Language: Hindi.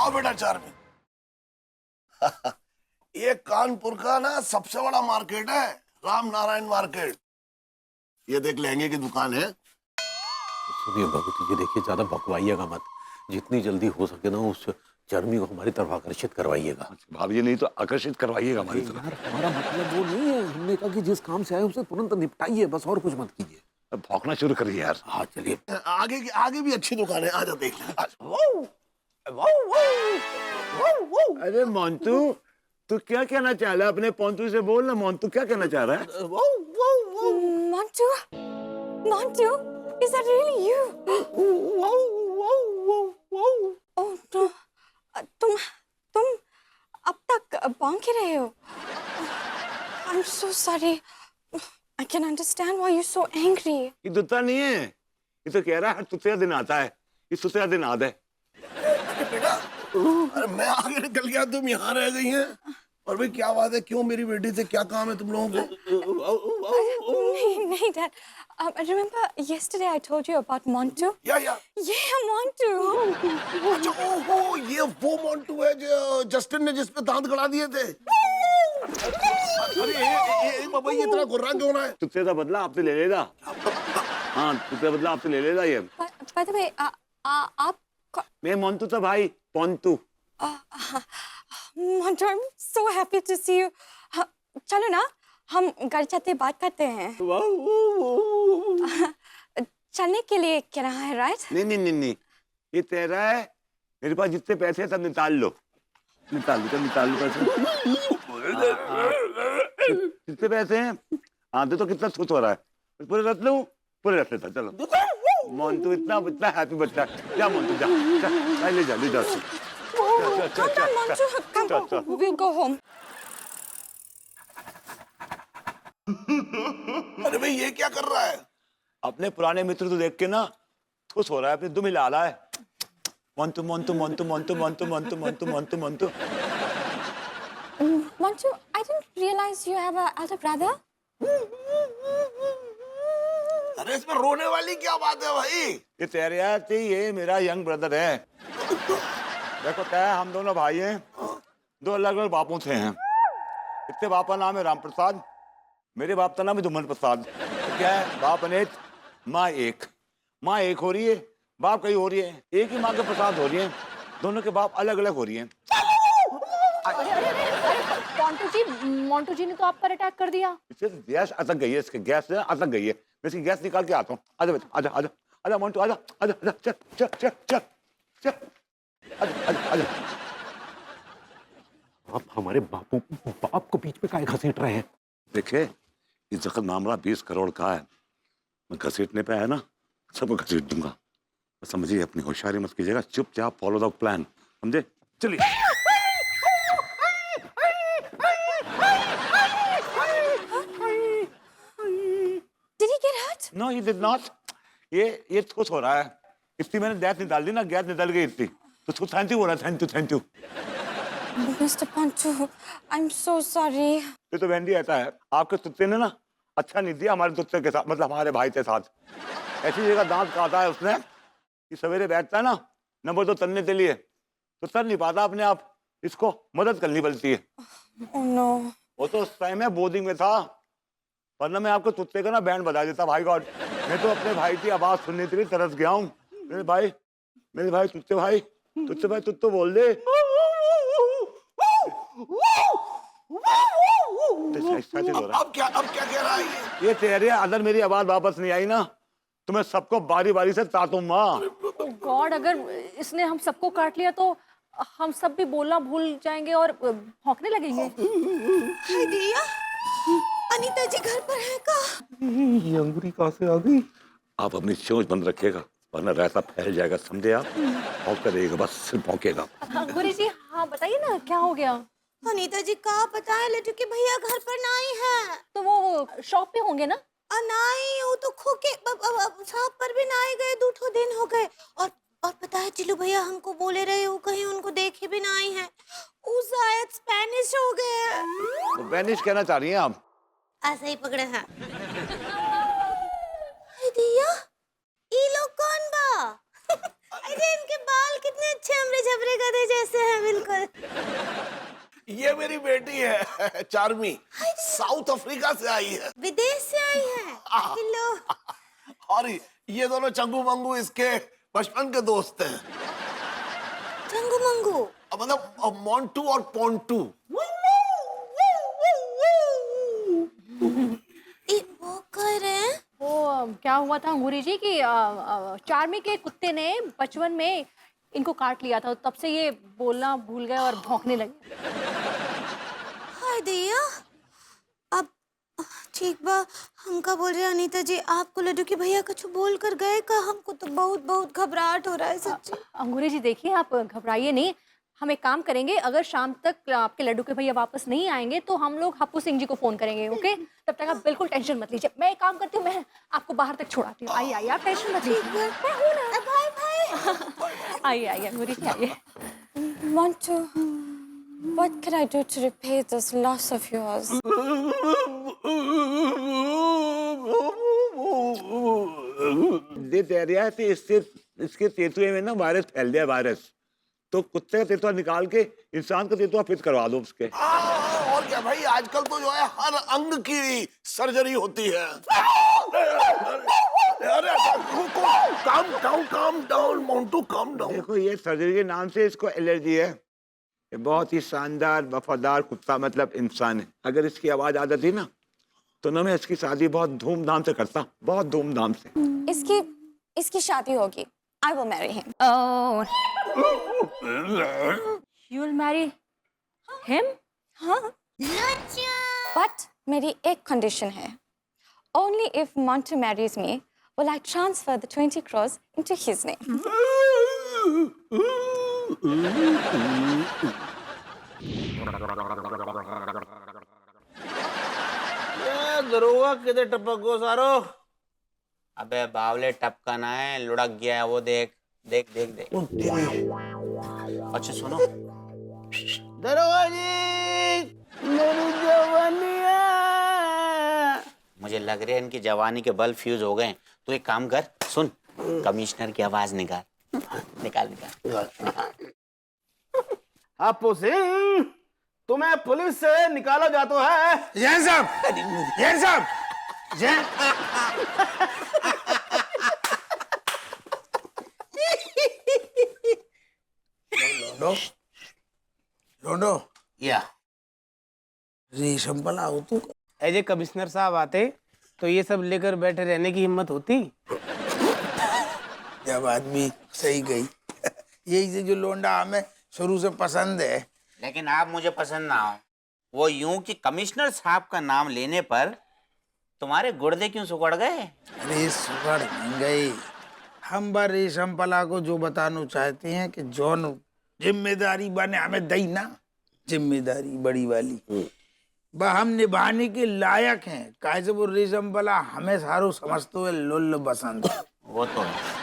आओ बेटा चार्मी। ये कानपुर का ना सबसे बड़ा मार्केट है, राम नारायण मार्केट। ये देख लहंगे की दुकान है। सुनिए भगवती जी, देखिए ज्यादा बकवाइएगा मत, जितनी जल्दी हो सके ना उस चर्मी को हमारी तरफ आकर्षित करवाइएगा। भाभी नहीं तो आकर्षित करवाइएगा हमारी तरफ। यार हमारा मतलब वो नहीं है, हमने कहा कि जिस काम से आए उसे तुरंत निपटाइए, बस और कुछ मत कीजिए। अब भौंकना शुरू करिए यार। हाँ चलिए, आगे भी अच्छी दुकान है, आजा देख ले। अरे मोंटू, तू क्या कहना चाह रहा है? अपने पोंटू से बोल ना। मोंटू क्या कहना चाह रहा है? Montu, Montu, is that really you? Oh no, तुम अब तक भौंक ही रहे हो। I'm so sorry. I can understand why you're so angry. ये दुत्ता नहीं है, ये तो कह रहा है तुझसे दिन आता है, ये तुझसे दिन आद है। बेटा, अरे मैं आगे निकल गया, तुम यहाँ रह गई हैं। और भाई क्या बात है, क्यों मेरी बेटी से क्या काम है तुम लोगों को? नहीं, Dad. Remember yesterday I told you about Montu? या Yeah, Montu. अच्छा, ओहो, ये वो मोंटू है जो जस्टिन ने जिस पे दांत गड़ा दिए थे। अरे बाबा, ये इतना गुर्रा क्यों ना है? तुझसे तो बदला आपसे ले लेगा। हाँ, तुझसे बदला आपसे ले लेगा ये। By the way, आप मैं मोंटू तो भाई, पोंटू। Montu, I'm so happy to see you. चलो ना, हम घर जाते बात करते हैं। चलने के लिए कह रहा है, राइट? नहीं, ये तेरा है। मेरे पास जितने पैसे हैं सब निकाल लो पैसे। कितने पैसे हैं? हाँ तो कितना खुश हो रहा है? पूरे रख लूं, पूरे रख लेता। चलो मोंटू, इतना हैप्पी बच्चा। जा मोंटू, जा ले जा। Come on, Montu, come on. We'll go home. अरे भाई, ये क्या कर रहा है? अपने पुराने मित्र तो देख के ना खुश हो रहा है, अपने दुम हिला रहा है। Montu. Montu, I didn't realize you have an elder brother. अरे इसमें रोने वाली क्या बात है भाई? ये तेरे यार, ये मेरा यंग ब्रदर है। देखो क्या है, हम दोनों भाई हैं, दो अलग अलग बापों से हैं। इसके बाप का नाम है राम प्रसाद, मेरे बाप का नाम है दुमन प्रसाद। तो क्या है, बाप अनेक माँ एक हो रही है, बाप कहीं हो रही है। एक ही माँ के प्रसाद हो रही है, दोनों के बाप अलग अलग हो रही हैं। मोंटू जी ने तो आप पर अटैक कर दिया। इससे गैस अटक गई है, इसके गैस अटक गई है। मैं इसकी गैस निकाल के आता हूँ। आजा बेटा, आजा मोंटू, आजा। चल। आप हमारे बाप को बीच में काहे घसीट रहे हैं? देखे, ये जख्म मामला 20 करोड़ का है। मैं घसीटने पे आया ना, सबको घसीट दूंगा। समझिए, अपनी होशियारी मत कीजिएगा, चुपचाप फॉलो द प्लान, समझे? चलिए। Did he get hurt? No, he did not. ये खुश हो रहा है। इसकी मैंने गैस निकाल दी ना, गैस निकल गई इसकी, तो उसको थैंक यू हो रहा है। Thank you. Mr. Montu, I'm so sorry. ये तो वेंडी ऐसा है, आपके कुत्ते ने ना अच्छा नहीं दिया हमारे कुत्ते के साथ, मतलब हमारे भाई के साथ। ऐसी जगह दांत काटा है उसने कि सवेरे बैठता है ना नंबर 2 तलने के लिए, तो तल नहीं पाता अपने आप, इसको मदद करनी पड़ती है। Oh no. वो तो उस टाइम में बोर्डिंग में था, वरना मैं आपको कुत्ते का ना बैंड बजा देता। भाई गॉड, मैं तो अपने भाई की आवाज सुनने के लिए तरस गया हूँ। मेरे भाई तुत्ते भाई तुत्तो बोल दे। अब क्या कह रहा है ये तेरे अगर मेरी आवाज वापस नहीं आई ना, तो मैं सबको बारी बारी से काटूंगा। गॉड, अगर इसने हम सबको काट लिया तो हम सब भी बोलना भूल जाएंगे और भौंकने लगेंगे। हाय दिया, अनीता जी घर पर है का? ये अंगूरी कहाँ से आ गई? आप अपनी चोंच बंद रखिएगा, वरना रायता फैल जाएगा, समझे आप? भौंकते रहिएगा, बस सिर्फ भौंकेगा। गुरु जी, हाँ बताइए ना, क्या हो गया? अनीता जी का पता है लेटू के भैया घर पर नहीं है। तो वो शॉप पे होंगे ना? नहीं, वो तो खोके शॉप पर भी नहीं गए, 2 दिन हो गए। और पता है चिल्लू भैया हमको बोले रहे वो कहीं उनको देखे भी नहीं है। वो शायद स्पेनिश हो गए। तो स्पेनिश कहना चाह रही हैं आप? ऐसे ही पकड़े हैं। दिया, ये लोग कौन बा? अरे इनके बाल कितने अच्छे हमरे झबरे गधे जैसे ये मेरी बेटी है चार्मी, साउथ अफ्रीका से आई है। विदेश से आई है। हेलो। और ये दोनों चंगू मंगू इसके बचपन के दोस्त हैं। चंगू मंगू मतलब मोंटू और पोंटू। वो कह रहे हैं वो क्या हुआ था अंगूरी जी कि चार्मी के कुत्ते ने बचपन में इनको काट लिया था, तब से ये बोलना भूल गए और भौंकने लगे। हाय दैया। अब ठीक बा, हमका बोल रहे अनीता जी आपको लड्डू के भैया कुछ बोल कर गए का? हमको तो बहुत बहुत घबराहट हो रहा है सच्ची। अंगूरी जी देखिए, आप घबराइए नहीं, हम एक काम करेंगे, अगर शाम तक आपके लड्डू के भैया वापस नहीं आएंगे तो हम लोग हप्पू सिंह जी को फोन करेंगे, ओके? तब तक आप बिल्कुल टेंशन मत लीजिए। मैं एक काम करती हूँ, मैं आपको बाहर तक छोड़ाती हूँ। आइए आइए, आप टेंशन मत लीजिए। मैं हूँ ना। Bye bye. आइए आइए अंगूरी जी आइए। Montu, what can I do to repay this loss of yours? ये तेरिया है, इससे इसके तेतुए में ना वायरस फैल गया वायरस, तो कुत्ते का तेतुआ निकाल के इंसान का तेतुआ फिट करवा दो उसके। और क्या भाई, आजकल तो जो है हर अंग की सर्जरी होती है। अरे calm down Montu, calm down. देखो ये सर्जरी के नाम से इसको एलर्जी है। ये बहुत ही शानदार वफादार कुत्ता मतलब इंसान है। अगर इसकी आवाज आ जाती ना तो ना मैं इसकी शादी बहुत धूमधाम से करता, बहुत धूमधाम से। इसकी शादी होगी। I will marry him. Oh, you'll marry him? हाँ? But मेरी एक condition है. Only if Montu marries me will I transfer the 20 crores into his name. दरोगा किधर टपक गो सारो? अबे बावले टपका ना है, लुढ़क गया है वो। देख देख देख देख। अच्छा सुनो दरोगा जी, मेरी जवानिया। मुझे लग रहा है इनकी जवानी के बल्ब फ्यूज हो गए। तो एक काम कर, सुन, कमिश्नर की आवाज निकाल निकाल निकाल। हप्पू सिंह, तुम्हें पुलिस से निकाला जाता है। जैन साहब, जैन साहब, जैन। लोडो या रेशम पला हो तू। ऐसे कमिश्नर साहब आते तो ये सब लेकर बैठे रहने की हिम्मत होती? जब आदमी सही गई। यही से जो लोंडा हमें शुरू से पसंद है। लेकिन आप मुझे पसंद ना हो। वो यूं कि कमिश्नर साहब का नाम लेने पर तुम्हारे गुर्दे क्यों सुकड़ गए? अरे सुगड़ नहीं गई, हम बार रेशम पला को जो बताना चाहते हैं कि जौन जिम्मेदारी बने हमें दई ना, जिम्मेदारी बड़ी वाली वह हम निभाने के लायक हैं। काहे से वो रेशम पला हमें सारो समझते हुए लुल्ल बसंत। वो तो है।